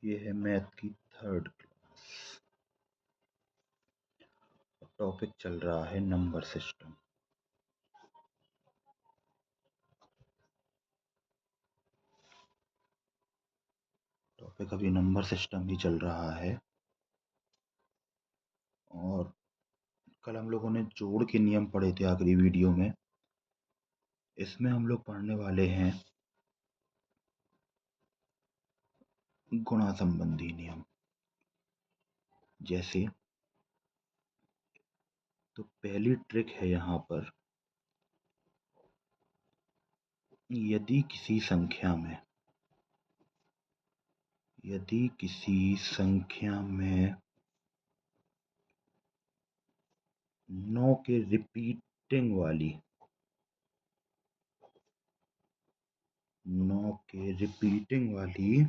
ये है मैथ की 3rd क्लास। टॉपिक चल रहा है नंबर सिस्टम। टॉपिक अभी नंबर सिस्टम ही चल रहा है और कल हम लोगों ने जोड़ के नियम पढ़े थे आखिरी वीडियो में। इसमें हम लोग पढ़ने वाले हैं गुणा संबंधी नियम। जैसे तो पहली ट्रिक है यहाँ पर, यदि किसी संख्या में 9 के रिपीटिंग वाली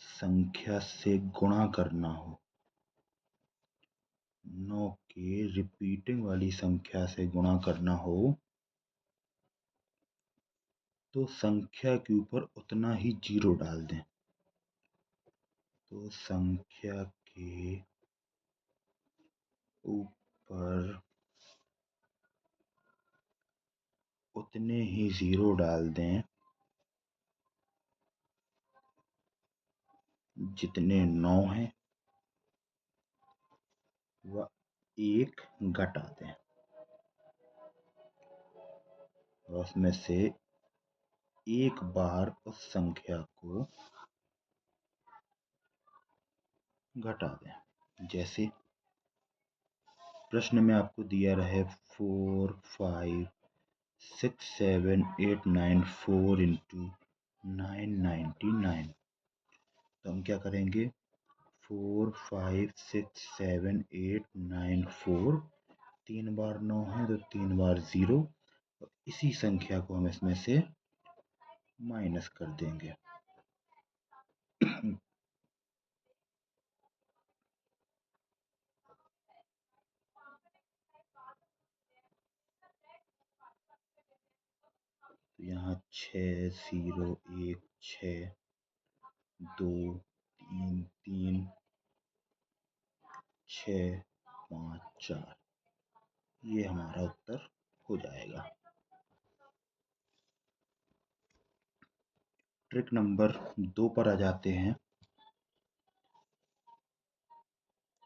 संख्या से गुणा करना हो, 9 के रिपीटिंग वाली संख्या से गुणा करना हो तो संख्या के ऊपर उतना ही जीरो डाल दें। तो संख्या के ऊपर उतने ही जीरो डाल दें जितने 9 हैं व 1 घटा दें और उसमें से एक बार उस संख्या को घटा दें। जैसे प्रश्न में आपको दिया रहे 4 5 6 7 8 9 4 into 999, तो हम क्या करेंगे 4 5 6 7 8 9 4, 3 बार 9 है तो 3 बार 0, और इसी संख्या को हम इसमें से माइनस कर देंगे। तो यहाँ 6 0 1 6 2 3 3 6 5 4, ये हमारा उत्तर हो जाएगा। ट्रिक नंबर 2 पर आ जाते हैं।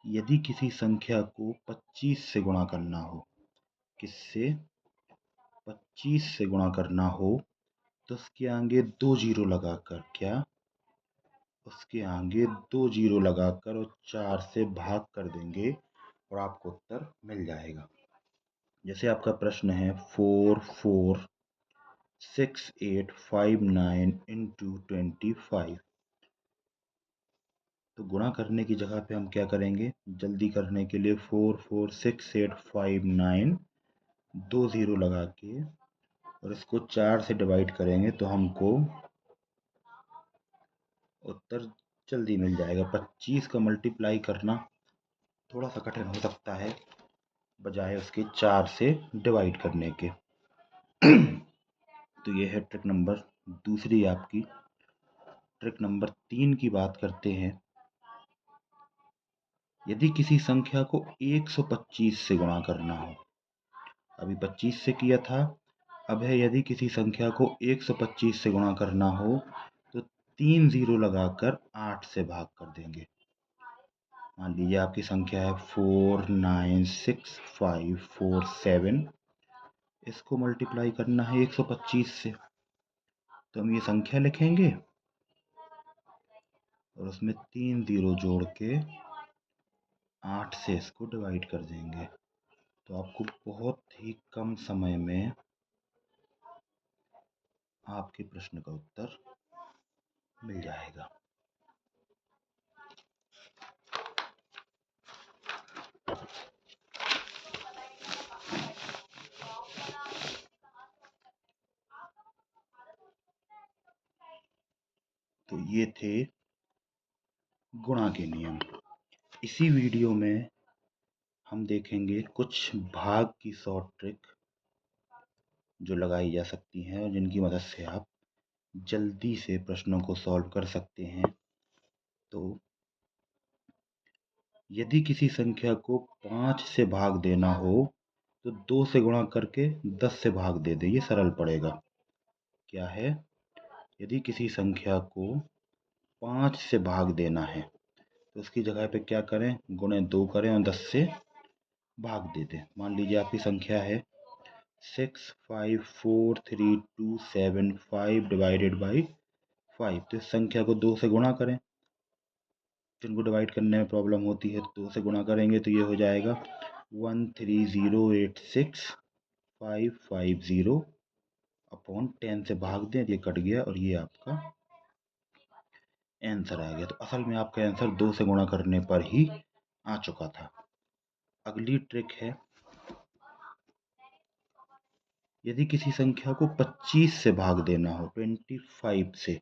यदि किसी संख्या को 25 से गुणा करना हो, किससे 25 से गुणा करना हो, तो उसके आगे 2 जीरो लगाकर, क्या उसके आगे 2 जीरो लगाकर और 4 से भाग कर देंगे और आपको उत्तर मिल जाएगा। जैसे आपका प्रश्न है 4 4 6 8 5 9 into 25, तो गुणा करने की जगह पे हम क्या करेंगे, जल्दी करने के लिए 4 4 6 8 5 9, 2 जीरो लगा के और इसको 4 से डिवाइड करेंगे तो हमको उत्तर जल्दी मिल जाएगा। 25 का मल्टीप्लाई करना थोड़ा सा कठिन हो सकता है बजाय उसके 4 से डिवाइड करने के। तो ये है ट्रिक नंबर दूसरी आपकी। ट्रिक नंबर 3 की बात करते हैं। यदि किसी संख्या को 125 से गुणा करना हो, अभी 25 से किया था, अब है यदि किसी संख्या को 125 से गुणा करना हो तो 3 जीरो लगाकर 8 से भाग कर देंगे। मान लीजिए आपकी संख्या है 4 9 6 5 4 7, इसको मल्टीप्लाई करना है 125 से, तो हम ये संख्या लिखेंगे और उसमें 3 जीरो जोड़ के 8 से इसको डिवाइड कर देंगे, तो आपको बहुत ही कम समय में आपके प्रश्न का उत्तर मिल जाएगा। तो ये थे गुणा के नियम। इसी वीडियो में हम देखेंगे कुछ भाग की शॉर्ट ट्रिक जो लगाई जा सकती हैं और जिनकी मदद से आप जल्दी से प्रश्नों को सॉल्व कर सकते हैं। तो यदि किसी संख्या को 5 से भाग देना हो तो 2 से गुणा करके 10 से भाग दे दे, ये सरल पड़ेगा। क्या है? यदि किसी संख्या को 5 से भाग देना है तो उसकी जगह पे क्या करें, गुणे 2 करें और 10 से भाग दे दें। मान लीजिए आपकी संख्या है 6543275 डिवाइडेड बाई 5। तो इस संख्या को 2 से गुणा करें। जिनको डिवाइड करने में प्रॉब्लम होती है तो 2 से गुणा करेंगे तो ये हो जाएगा 13086 550 अपॉन 10 से भाग दें, ये कट गया और ये आपका आंसर आ गया। तो असल में आपका आंसर 2 से गुणा करने पर ही आ चुका था। अगली ट्रिक है, यदि किसी संख्या को 25 से भाग देना हो, 25 से,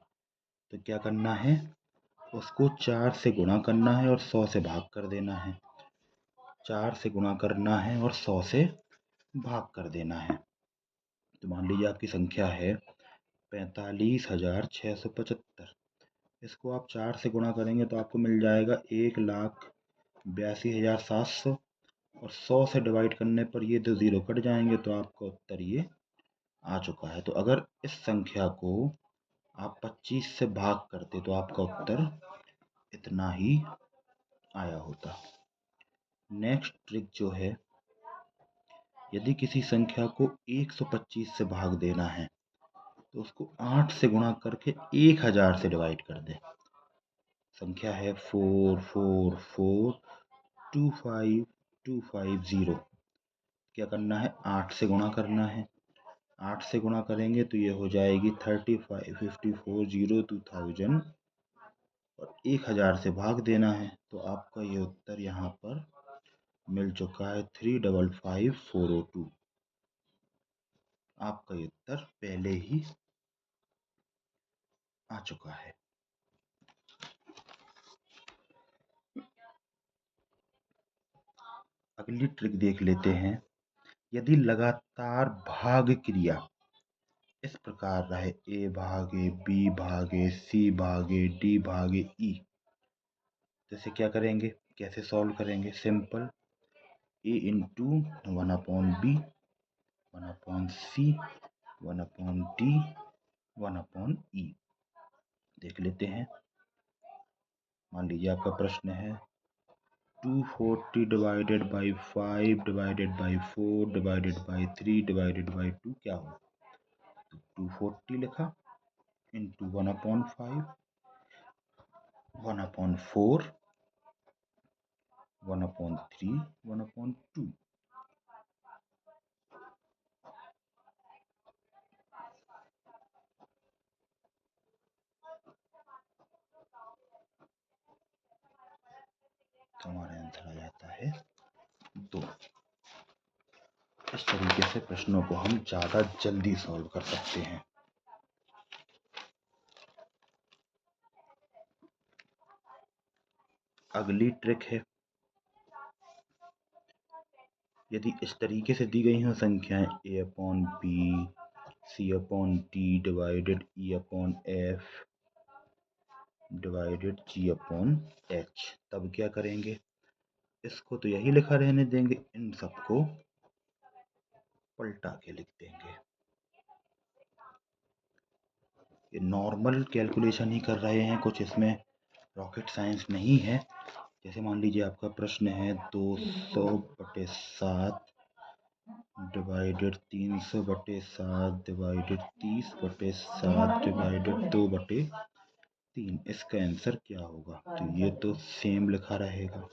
तो क्या करना है, उसको 4 से गुणा करना है और 100 से भाग कर देना है। 4 से गुणा करना है और 100 से भाग कर देना है। तो मान लीजिए आपकी संख्या है 45,675। इसको आप 4 से गुणा करेंगे तो आपको मिल जाएगा 1,82,700 और 100 से डिवाइड करने पर ये 2 जीरो कट जाएंगे तो आपका उत्तर ये आ चुका है। तो अगर इस संख्या को आप 25 से भाग करते तो आपका उत्तर इतना ही आया होता। नेक्स्ट ट्रिक जो है, यदि किसी संख्या को 125 से भाग देना है तो उसको 8 से गुणा करके 1000 से डिवाइड कर दे। संख्या है 44425250। क्या करना है, 8 से गुणा करना है। 8 से गुणा करेंगे तो ये हो जाएगी 3554 और 1000 से भाग देना है तो आपका ये उत्तर यहाँ पर मिल चुका है 355402। आपका ये उत्तर पहले ही आ चुका है। अगली ट्रिक देख लेते हैं। यदि लगातार भाग क्रिया इस प्रकार रहे, ए भागे बी भागे सी भागे डी भागे ई, जैसे क्या करेंगे, कैसे सॉल्व करेंगे, सिंपल, ए into 1/b 1/c 1/d 1/e। देख लेते हैं। मान लीजिए आपका प्रश्न है 240 divided by 5 divided by 4 divided by 3 divided by 2 क्या हो। तो 240 लिखा इंटू 1/5 1/4 1/3 1/2। तो हमारा आंसर आ जाता है 2। इस तरीके से प्रश्नों को हम ज़्यादा जल्दी सॉल्व कर सकते हैं। अगली ट्रिक है, यदि इस तरीके से दी गई हो संख्याएं a/b c/d divided e/f divided g/h, तब क्या करेंगे, इसको तो यही लिखा रहने देंगे, इन सबको पलटा के लिख देंगे। ये नॉर्मल कैलकुलेशन ही कर रहे हैं, कुछ इसमें रॉकेट साइंस नहीं है। जैसे मान लीजिए आपका प्रश्न है 200/7 डिवाइडेड 300/7 डिवाइडेड 30/7 डिवाइडेड 2/3, इसका आंसर क्या होगा। तो ये तो सेम लिखा रहेगा,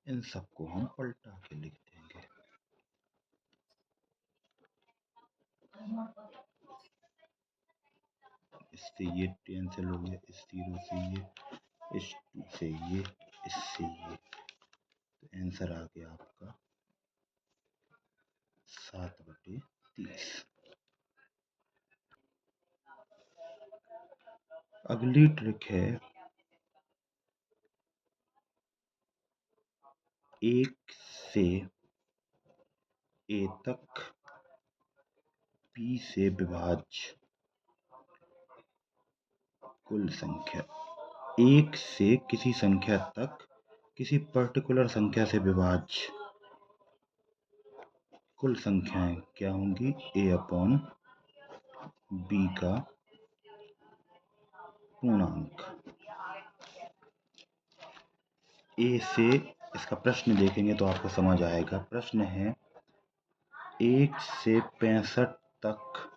इन सबको हम पलटा के लिख देंगे। इससे ये कैंसिल हो गया, इस 0 से ये, इस 2 से ये, इससे ये, तो आंसर आ गया आपका 7/30। अगली ट्रिक है, 1 से a तक p से विभाज्य कुल संख्या। एक से किसी संख्या तक किसी पर्टिकुलर संख्या से विभाज्य कुल संख्याएं क्या होंगी? a/b का पूर्णांक। ए से इसका प्रश्न देखेंगे तो आपको समझ आएगा। प्रश्न है 1 से 65 तक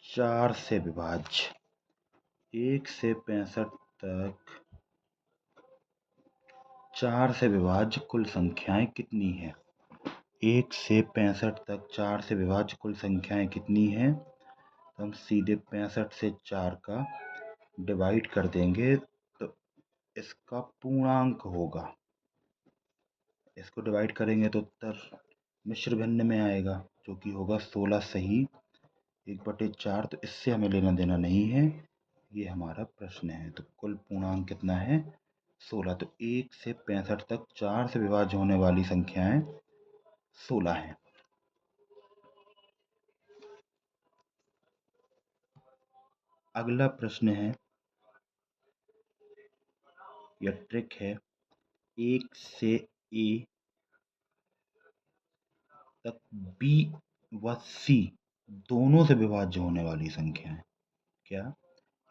4 से विभाज्य। 1 से 65 तक 4 से विभाज्य कुल संख्याएं कितनी है? 1 से 65 तक 4 से विभाज्य कुल संख्याएं कितनी हैं? तो हम सीधे 65 से 4 का डिवाइड कर देंगे तो इसका पूर्णांक होगा। इसको डिवाइड करेंगे तो उत्तर मिश्र भिन्न में आएगा, जो कि होगा 16 सही 1/4। तो इससे हमें लेना देना नहीं है, ये हमारा प्रश्न है। तो कुल पूर्णांक कितना है? 16। तो 1 से 65 तक 4 से विभाज्य होने वाली संख्याएं 16 हैं। अगला प्रश्न है या ट्रिक है 1 से a तक b व c दोनों से विभाज्य होने वाली संख्याएं। क्या?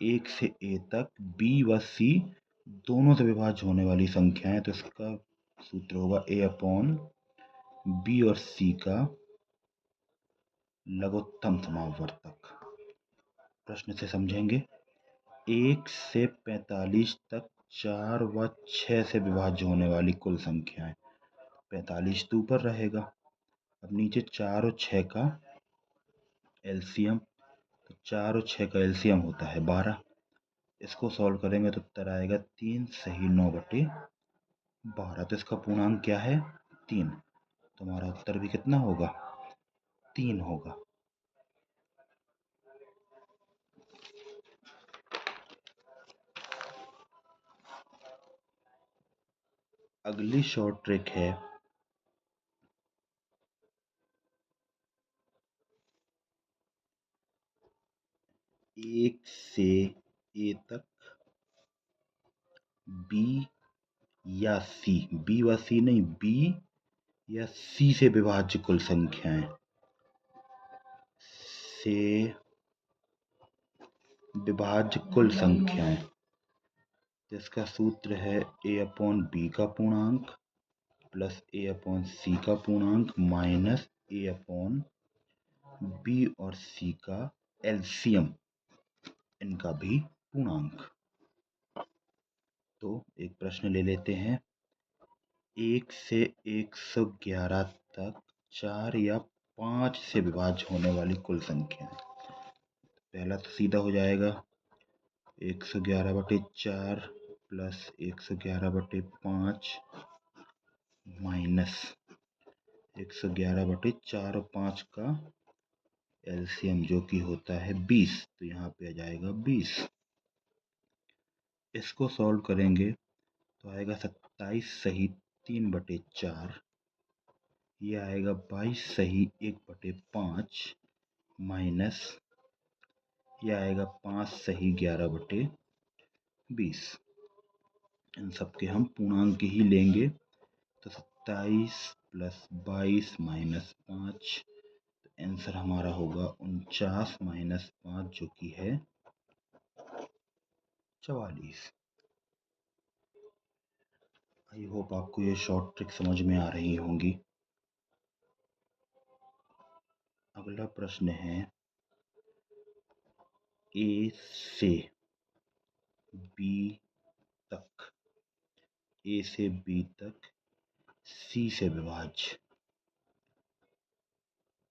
1 से a तक b व c दोनों से विभाज्य होने वाली संख्याएं। तो इसका सूत्र होगा a/b और c का लघुत्तम समावर्तक। प्रश्न से समझेंगे। 1 से 45 तक 4 व 6 से विभाज्य होने वाली कुल संख्याएं। 45 तो ऊपर रहेगा, अब नीचे 4 और 6 का एलसीएम। तो 4 और 6 का एलसीएम होता है 12। इसको सॉल्व करेंगे तो उत्तर आएगा 3 सही 9/12। तो इसका पूर्णांक क्या है? 3। तो हमारा उत्तर भी कितना होगा? 3 होगा। अगली शॉर्ट ट्रिक है 1 से a तक b या c, b व c नहीं, b या c से विभाज्य कुल संख्याएं से विभाज्य कुल संख्याएं। तो इसका सूत्र है a/b का पूर्णांक प्लस a/c का पूर्णांक माइनस a/b और c का एलसीएम, इनका भी पूर्णांक। तो एक प्रश्न ले लेते हैं। 1 से 111 तक 4 या 5 से विभाज्य होने वाली कुल संख्या। पहला तो सीधा हो जाएगा 111/4 प्लस 111/5 माइनस 111/4 और 5 का एलसीएम, जो कि होता है 20। तो यहाँ पे आ जाएगा 20। इसको सॉल्व करेंगे तो आएगा 27 सही 3/4। ये आएगा 22 सही 1/5 माइनस ये आएगा 5 सही 11/20। इन सब के हम पूर्णांक ही लेंगे तो 27 प्लस 22 माइनस 5। तो आंसर हमारा होगा 49 माइनस 5, जो कि है 44। आई होप आपको ये शॉर्ट ट्रिक समझ में आ रही होंगी। अगला प्रश्न है a से b तक a से b तक c से विभाज्य।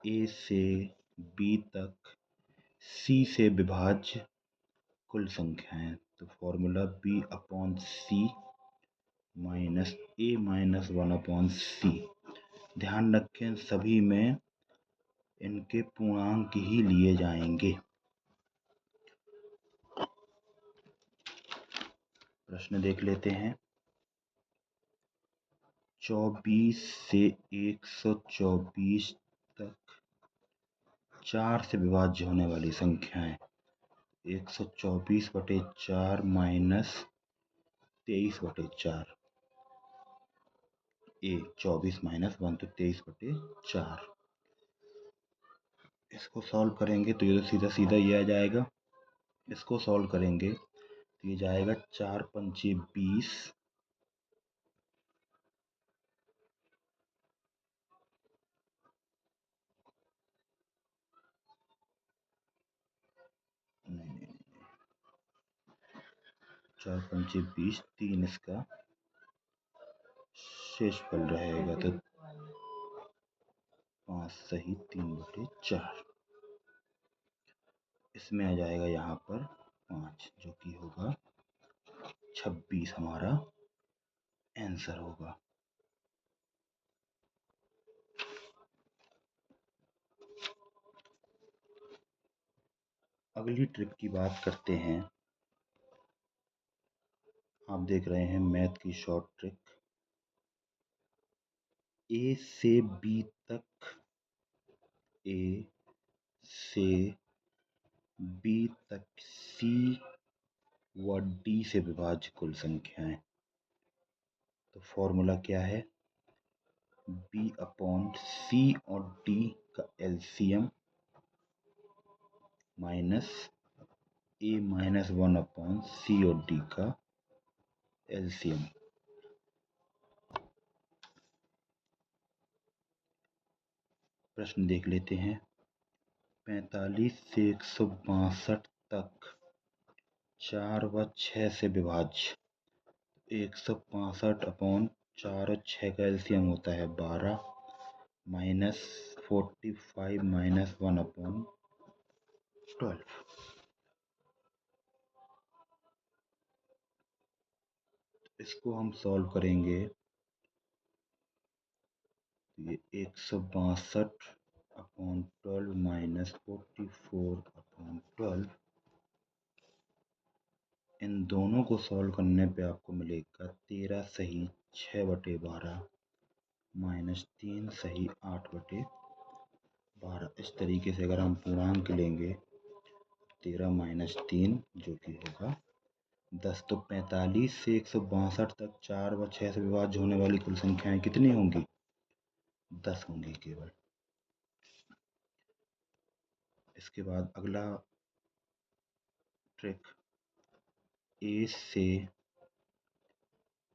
a से b तक c से विभाज्य कुल संख्याएं। तो फॉर्मूला b/c माइनस a-1/c। ध्यान रखें सभी में इनके पूर्णांक ही लिए जाएंगे। प्रश्न देख लेते हैं। 24 से 124 तक 4 से विभाज्य होने वाली संख्याएं 124/4 माइनस 23/4। 24 माइनस 1 तो 23/4। इसको सॉल्व करेंगे तो ये तो सीधा सीधा ये आ जाएगा। इसको सॉल्व करेंगे तो ये जाएगा 4 पंचे 20, नहीं 4 पंचे 20, 3 इसका शेषफल रहेगा तो 5 सही 3/4। इसमें आ जाएगा यहाँ पर 5 जो कि होगा 26 हमारा आंसर होगा। अगली ट्रिक की बात करते हैं। आप देख रहे हैं मैथ की शॉर्ट ट्रिक। ए से बी तक, ए से बी तक सी व डी से विभाज्य कुल संख्याएं। तो फॉर्मूला क्या है? बी अपॉन सी और डी का LCM minus A minus 1 upon C और डी का एलसीएम। प्रश्न देख लेते हैं। 45 से 162 तक 4 व 6 से विभाज्य। 165 अपॉन 4 और 6 का एलसीएम होता है 12 माइनस 45 माइनस 1 अपॉन 12। इसको हम सॉल्व करेंगे। ये 162 अपॉन 12 माइनस 44 अपॉन 12, इन दोनों को सॉल्व करने पे आपको मिलेगा 13 सही 6/12 माइनस 3 सही 8/12। इस तरीके से अगर हम पूर्णांक लेंगे 13 माइनस 3 जो कि होगा 10। तो 45 से 162 तक 4 व 6 से विभाज्य होने वाली कुल संख्याएं कितनी होंगी? 10 होंगी केवल। इसके बाद अगला ट्रिक, ए से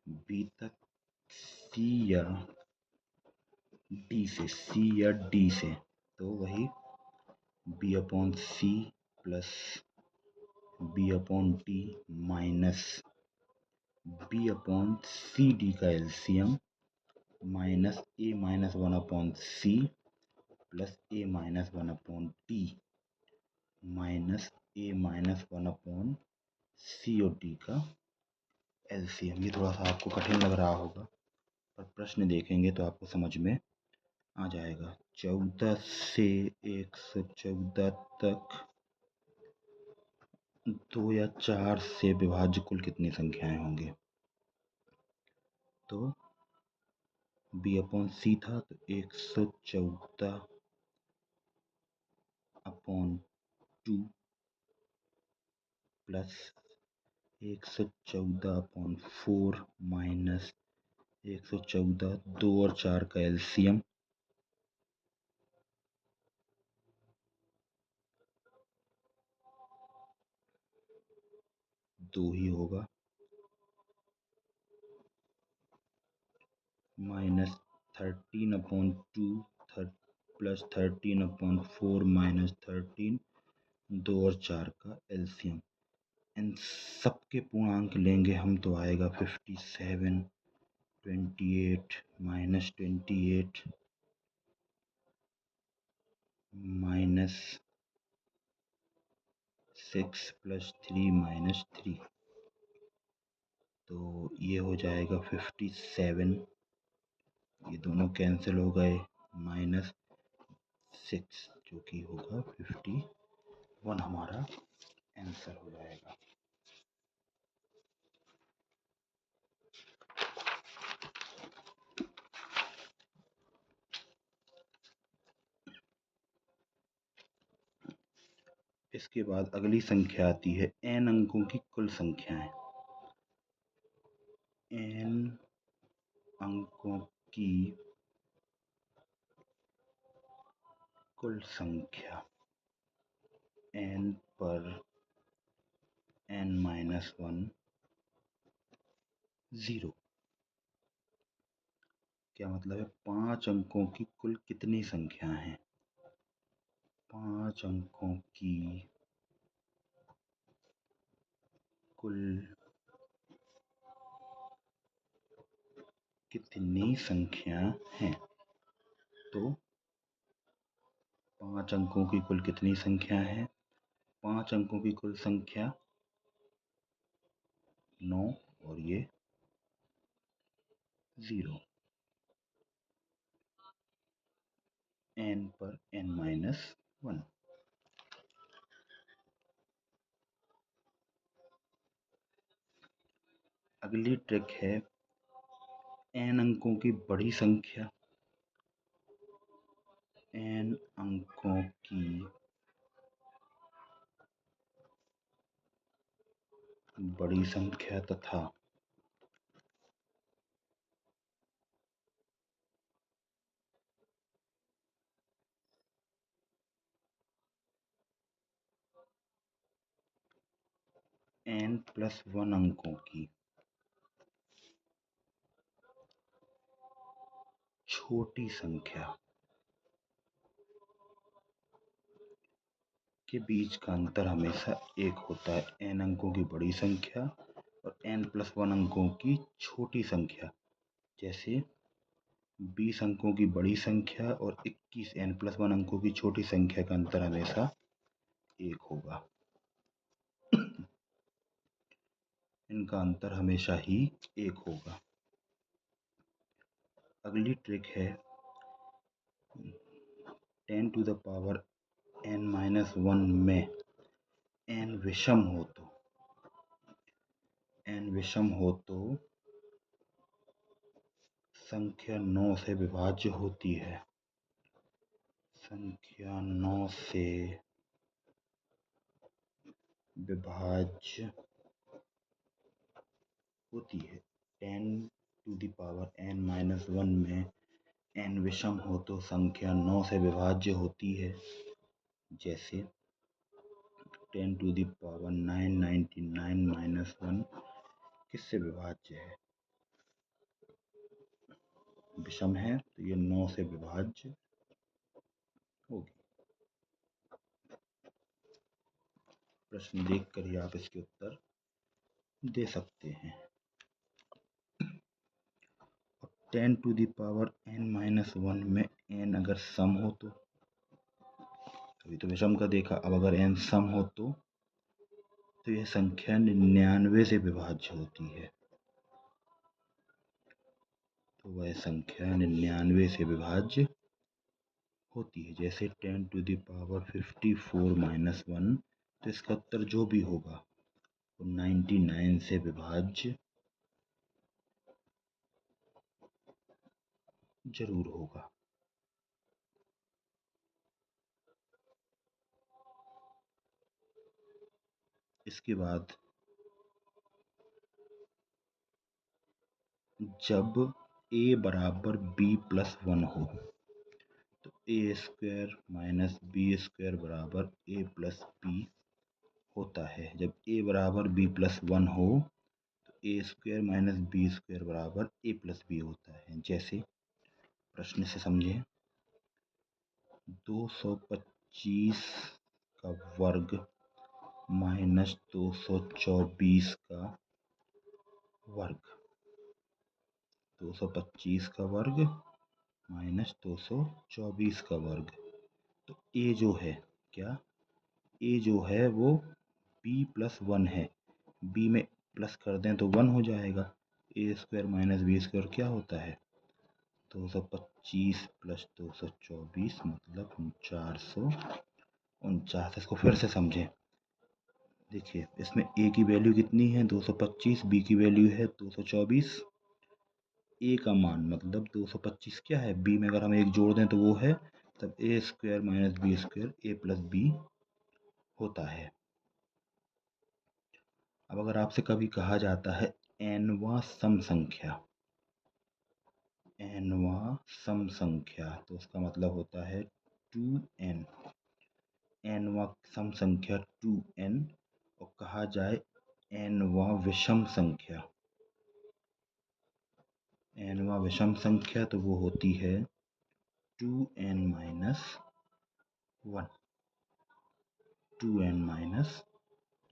बी तक सी या डी से, सी या डी से, तो वही B upon C plus B upon D minus B upon C D का LCM minus A minus 1 upon C plus A minus 1 upon D minus A minus 1 upon C और D का LCM. ये थोड़ा सा आपको कठिन लग रहा होगा, पर प्रश्न देखेंगे तो आपको समझ में आ जाएगा। 14 से 114 तक 2 या 4 से विभाज्य कुल कितनी संख्याएं होंगी? तो बी अपॉन सी था तो 114 अपॉन 2 प्लस 114 अपॉन 4 माइनस 114, 2 और 4 का एलसीएम 2 ही होगा minus 13 upon 2 plus 13 upon 4 minus 13, 2 और 4 का एलसीएम। इन सब के पूर्णांक लेंगे हम तो आएगा 57, 28 माइनस 28 माइनस 6 प्लस 3 माइनस 3, तो ये हो जाएगा 57। ये दोनों कैंसिल हो गए माइनस 6 जो कि होगा 51 हमारा आंसर हो जाएगा। इसके बाद अगली संख्या आती है n अंकों की कुल संख्याएं। n अंकों की कुल संख्या n पर n-1 0। क्या मतलब है? 5 अंकों की कुल कितनी संख्या हैं? 5 अंकों की कुल कितनी संख्या हैं? तो 5 अंकों की कुल कितनी संख्या है? 5 अंकों की कुल संख्या 9 और ये 0। n पर n-1। अगली ट्रिक है n अंकों की बड़ी संख्या। n अंकों की बड़ी संख्या तथा n+1 अंकों की छोटी संख्या के बीच का अंतर हमेशा 1 होता है। n अंकों की बड़ी संख्या और n+1 अंकों की छोटी संख्या। जैसे 20 अंकों की बड़ी संख्या और 21 n+1 अंकों की छोटी संख्या का अंतर हमेशा 1 होगा। इनका अंतर हमेशा ही 1 होगा। अगली ट्रिक है 10⁻n-1 में n विषम हो तो संख्या 9 से विभाज्य होती है। संख्या 9 से विभाज्य होती है। 10⁻n-1 में n विषम हो तो संख्या 9 से विभाज्य होती है। जैसे 10⁻999-1 किससे विभाज्य है? विषम है तो ये 9 से विभाज्य होगी। प्रश्न देखकर ही आप इसके उत्तर दे सकते हैं। 10⁻n-1 में n अगर सम हो तो, अभी तो विषम का देखा, अब अगर n सम हो तो यह संख्या 99 से विभाज्य होती है। तो वह संख्या 99 से विभाज्य होती है। जैसे 10⁻54-1 तो इसका उत्तर जो भी होगा वो 99 से विभाज्य जरूर होगा। इसके बाद जब a बराबर b+1 हो तो a² - b² बराबर a+b होता है। जब a बराबर b+1 हो तो a² - b² बराबर a+b होता है। जैसे प्रश्न से समझें, 225 का वर्ग माइनस 224 का वर्ग। 225 का वर्ग माइनस 224 का वर्ग। तो a जो है क्या? a जो है वो b+1 है। b में प्लस कर दें तो 1 हो जाएगा। a² - b² क्या होता है? 225 + 224 मतलब 449। इसको फिर से समझें। देखिए इसमें a की वैल्यू कितनी है? 225। b की वैल्यू है 224। a का मान मतलब 225 क्या है? b में अगर हम 1 जोड़ दें तो वो है, तब a² - b² a+b होता है। अब अगर आपसे कभी कहा जाता है nवां सम संख्या, nवां सम संख्या, तो उसका मतलब होता है 2n, nवां सम संख्या 2n। और कहा जाए nवां विषम संख्या, nवां विषम संख्या, तो वो होती है 2n माइनस 1, 2n माइनस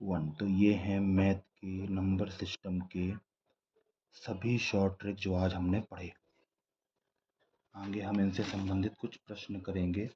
1। तो ये हैं मैथ के नंबर सिस्टम के सभी शॉर्ट ट्रिक जो आज हमने पढ़े। आगे हम इनसे संबंधित कुछ प्रश्न करेंगे।